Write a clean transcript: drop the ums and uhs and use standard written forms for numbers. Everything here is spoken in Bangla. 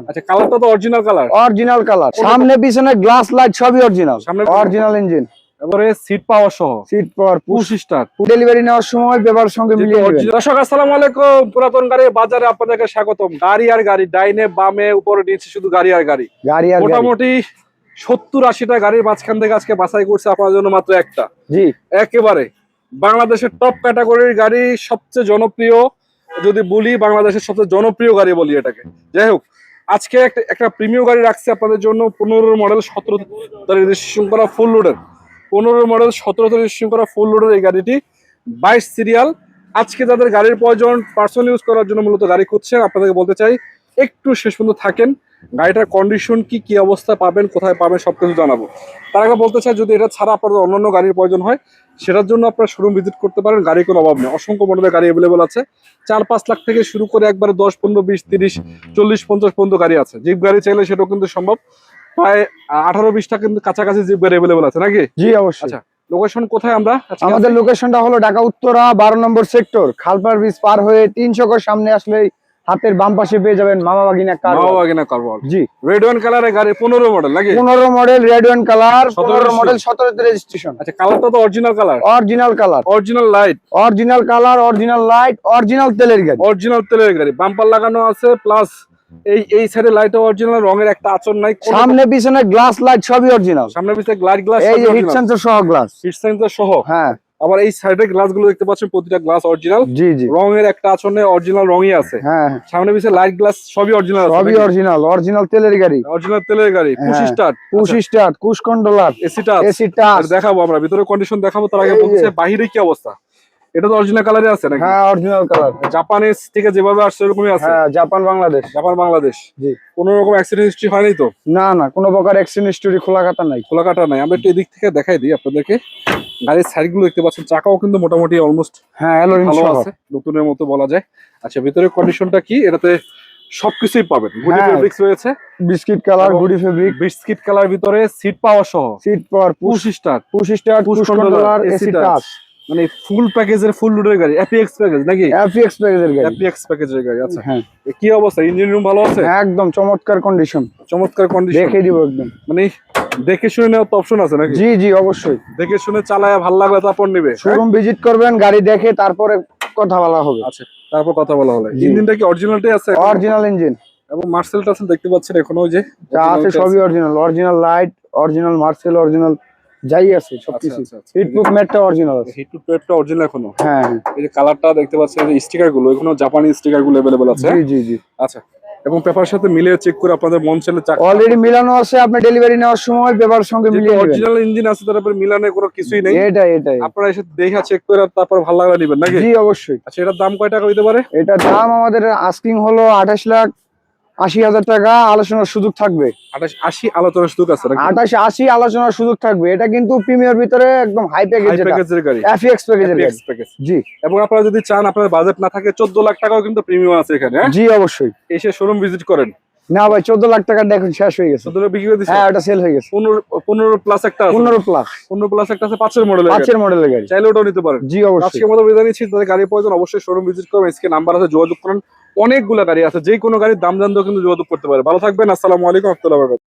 আচ্ছা, কালারটা তো অরিজিনাল কালার। অরিজিনাল কালার, সামনে পিছনে গ্লাস লাইট সবই অরিজিনাল, সামনে অরিজিনাল ইঞ্জিন, এবারে সিট পাওয়ার সহ, seat power, push start, delivery নেওয়ার সময় পেপার সঙ্গে মিলিয়ে নেবেন। দর্শক আসসালামু আলাইকুম, পুরাতন গাড়ি বাজারে আপনাদেরকে স্বাগতম। গাড়ি আর গাড়ি, ডাইনে বামে উপরে নিচে শুধু গাড়ি আর গাড়ি। গাড়ি আর মোটামুটি 70-80টা গাড়ির মাঝখান থেকে আজকে বাছাই করছে আপনার জন্য মাত্র একটা। জি, একেবারে বাংলাদেশের টপ ক্যাটাগরির গাড়ি, সবচেয়ে জনপ্রিয়, যদি বলি বাংলাদেশের সবচেয়ে জনপ্রিয় গাড়ি বলি এটাকে। যাই হোক, আজকে একটা প্রিমিয়াম গাড়ি রাখছে আপনাদের জন্য। 15 মডেল 17 রেজিস্ট্রেশন করা ফুল লোডের, 15 মডেল 17 রেজিস্ট্রেশন করা ফুল লোডের এই গাড়িটি 22 সিরিয়াল। আজকে যাদের গাড়ির প্রয়োজন, পার্সোনাল ইউজ করার জন্য মূলত গাড়ি খুঁজছেন, আপনাদেরকে বলতে চাই একটু শেষ পর্যন্ত থাকেন। গাড়িটার কন্ডিশন কি অবস্থা পাবেন, কোথায় পাবেন সবকিছু জানাবো। তার আগে বলতে চাই, যদি এটা ছাড়া আপনাদের অন্যান্য গাড়ির প্রয়োজন হয় সেটার জন্য আপনারা শোরুম ভিজিট করতে পারেন। গাড়ির কোনো অভাব নেই, অসংখ্য মডেলের গাড়ি অ্যাভেলেবল আছে। 4-5 লাখ থেকে শুরু করে একবারে 10, 15, 20, 30, 40, 50 পর্যন্ত গাড়ি আছে। জিপ গাড়ি চাইলে সেটাও কিন্তু সম্ভব। প্রায় 18-20টা কিন্তু কাছাকাছি জিপ গাড়ি অ্যাভেলেবল আছে নাকি? জি অবশ্যই। আচ্ছা, লোকেশন কোথায়? আমাদের লোকেশনটা হলো ঢাকা উত্তরা 12 নম্বর সেক্টর, খালপাড় ব্রিজ পার হয়ে 300 গজ সামনে আসলেই হাতের বাম পাশে পেয়ে যাবেন মামা বাগিনা কার। মামা বাগিনা কার ওয়ার্ল্ড। জি, রেড ওয়াইন কালারের গাড়ি, 15 মডেল নাকি? 15 model red wine colour, 15 model 17 তে রেজিস্ট্রেশন। আচ্ছা, কালারটা তো original colour, original colour, original light, original colour, original light, original তেলের গাড়ি, অরিজিনাল তেলের গাড়ি। বাম্পার লাগানো আছে, প্লাস এই সাইডে লাইট অরিজিনাল, রঙের একটা আঁচড় নাই। সামনে পিছনে গ্লাস লাইট সবই অরিজিনাল, সামনে পিছনে গ্লাস, এই যে হিট সেন্সর সহ গ্লাস, হিট সেন্সর সহ। হ্যাঁ, আবার এই সাইডের গ্লাস গুলো দেখতে পাচ্ছেন, প্রতিটা গ্লাস অরিজিনাল। জি জি, রঙের একটা আঁচড় নেই, অরিজিনাল রঙই আছে। হ্যাঁ, সামনে পিছনে লাইট গ্লাস সবই অরিজিনাল, সবই অরিজিনাল, অরিজিনাল তেলের গাড়ি, অরিজিনাল তেলের গাড়ি। পুশ স্টার্ট, পুশ স্টার্ট, কুশ কন্ট্রোলার, এসি টাচ দেখাবো আমরা, ভিতরে কন্ডিশন দেখাবো। তার আগে বলছে বাইরে কি অবস্থা? এটা তো অরিজিনাল কালারে আছে নাকি? হ্যাঁ, অরিজিনাল কালার, জাপানিজ থেকে যেভাবে আসছে এরকমই আছে। হ্যাঁ, জাপান বাংলাদেশ। জাপান বাংলাদেশ। জি, কোনো রকম অ্যাক্সিডেন্ট হিস্ট্রি হয়নি তো? না না, কোনো প্রকার অ্যাক্সিডেন্ট হিস্টরি, খোলা কাটা নাই, খোলা কাটা নাই। আমরা একটু এদিক থেকে দেখাই দিই আপনাদেরকে। গাড়ির সাইড গুলো দেখতে পাচ্ছেন, চাকাও কিন্তু মোটামুটি অলমোস্ট হ্যাঁ অ্যালোরিং ভালো সহ আছে, নতুনের মতো বলা যায়। আচ্ছা, ভিতরের কন্ডিশনটা কি? এটাতে সবকিছুই পাবেন। গুডি হ্যাঁ, ফেব্রিক্স রয়েছে, বিস্কিট কালার, এবং গুডি ফেব্রিক, বিস্কিট কালার, ভিতরে সিট পাওয়ার সহ, seat power, push start, push start, push controller, AC touch. মানে ফুল প্যাকেজের, ফুল লোডের গাড়ি, এপিএক্স প্যাকেজ নাকি? এফএক্স প্যাকেজের গাড়ি, এপিএক্স প্যাকেজের গাড়ি। আচ্ছা, হ্যাঁ, কি অবস্থা? ইঞ্জিন রুম ভালো আছে? একদম চমৎকার কন্ডিশন, চমৎকার কন্ডিশন, দেখে দিব একদম। মানে দেখে শুনে নেওয়ার তো অপশন আছে নাকি? জি জি, অবশ্যই। দেখে শুনে চালায় ভালো লাগলে তারপর নিবে। শোরুম ভিজিট করবেন, গাড়ি দেখে তারপরে কথা বলা হবে। আচ্ছা, তারপর কথা বলা হলো। জি। ইঞ্জিনটা কি অরিজিনালটাই আছে? অরিজিনাল ইঞ্জিন, এবং মার্সেল টার্সেল দেখতে পাচ্ছেন এখনো, ওই যে যা আছে সবই original, original light, original Marcel, original যাই আছে সবকিছু। হিটপ্রুফ ম্যাটটা অরিজিনাল আছে, হিট টু প্লেটটা অরিজিনাল এখনো। হ্যাঁ, এই যে কালারটা দেখতে পাচ্ছেন, এই স্টিকার গুলো এখনো জাপানি স্টিকার গুলো अवेलेबल আছে। জি জি জি, আচ্ছা, এবং পেপার সাথে মিলিয়ে চেক করে আপনাদের মন চাইলে অলরেডি মিলানো আছে। আপনি ডেলিভারি নেওয়ার সময় পেপার সঙ্গে মিলিয়ে নেবেন। অরিজিনাল ইঞ্জিন আছে, তারপরে মিলানে কোনো কিছুই নেই। এটাই আপনারা এসে দেখে চেক করে তারপর ভালো লাগলে নেবেন নাকি? জি অবশ্যই। আচ্ছা, এটার দাম কয় টাকা হইতে পারে? এটার দাম আমাদের আস্কিং হলো 28,80,000 টাকা, আলোচনার সুযোগ থাকবে। 28-80 আলোচনার সুযোগ আছে নাকি? 28,80 আলোচনার সুযোগ থাকবে। এটা কিন্তু প্রিমিয়ার ভিতরে একদম হাই হাই প্যাকেজের গাড়ি, এফএক্স প্যাকেজের গাড়ি। প্যাকেজ। জি, এবং আপনারা যদি চান, আপনার বাজেট না থাকে, 14 লাখ টাকাও কিন্তু প্রিমিয়াম আছে এখানে। হ্যাঁ, জি অবশ্যই। এসে শোরুম ভিজিট করেন। না ভাই, 14 লাখ টাকা দেখুন শেষ হয়ে গেছে। 14 বিক্রি করে দিছে। হ্যাঁ, ওটা সেল হয়ে গেছে। 15 প্লাস একটা আছে। 15 প্লাস, 15 প্লাস একটা আছে 5 এর মডেলের। 5 এর মডেলের গাড়ি, চাইলে ওটাও নিতে পারেন। জি অবশ্যই। আজকে মতো বিদায় নিচ্ছি। তাদের গাড়ির প্রয়োজন অবশ্যই শোরুম ভিজিট করবেন। এসকে নাম্বার আছে, যোগাযোগ করুন। অনেকগুলো গাড়ি আছে, যে কোনো গাড়ির দাম জানতেও কিন্তু যোগাযোগ করতে পারে। ভালো থাকবেন, আসসালামু আলাইকুম ওয়া রাহমাতুল্লাহি ওয়া বারাকাতুহু।